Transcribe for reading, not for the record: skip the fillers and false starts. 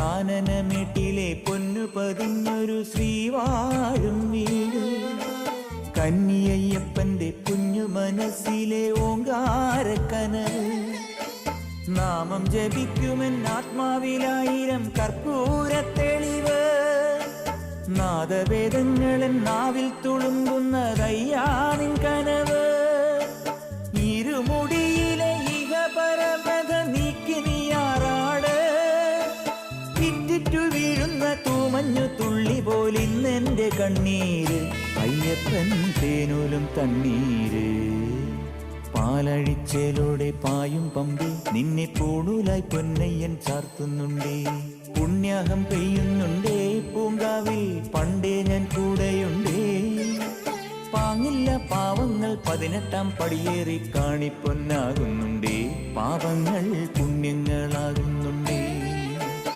കാനനമേട്ടിലെ പൊന്നു പതിഞ്ഞൊരു ശ്രീവാഴും വീട്, കന്നിയയ്യപ്പന്റെ കുഞ്ഞു മനസ്സിലെ ഓങ്കാരക്കനവ്. നാമം ജപിക്കുമെൻ ആത്മാവിലായിരം കർപ്പൂരത്തെളിവ്, നാദവേദങ്ങളൻ നാവിൽ തുളുമ്പുന്നതയ്യാനിൻ കനവ്. ഇരുമുടിയിലെ ഇഹപരമത നീക്കി നീയാറാട്, ഇറ്റിറ്റു വീഴുന്ന തൂമഞ്ഞു തുള്ളി പോലിന്നെന്റെ കണ്ണീര്, അയ്യപ്പൻ തേനൂലും തണ്ണീര്. പാലഴിച്ചേലോടെ പായും പമ്പി നിന്നെ പൂണൂലായി പൊന്നയ്യൻ ചാർത്തുന്നുണ്ടേ. പുണ്യാഹം പെയ്യുന്നുണ്ടേ പൂങ്കാവിൽ പണ്ടേ ഞാൻ കൂടെയുണ്ടേ. പാങ്ങില്ല പാവങ്ങൾ 18-ാം പടിയേറി കാണിപ്പൊന്നാകുന്നുണ്ടേ, പാവങ്ങൾ പുണ്യങ്ങളാകുന്നു.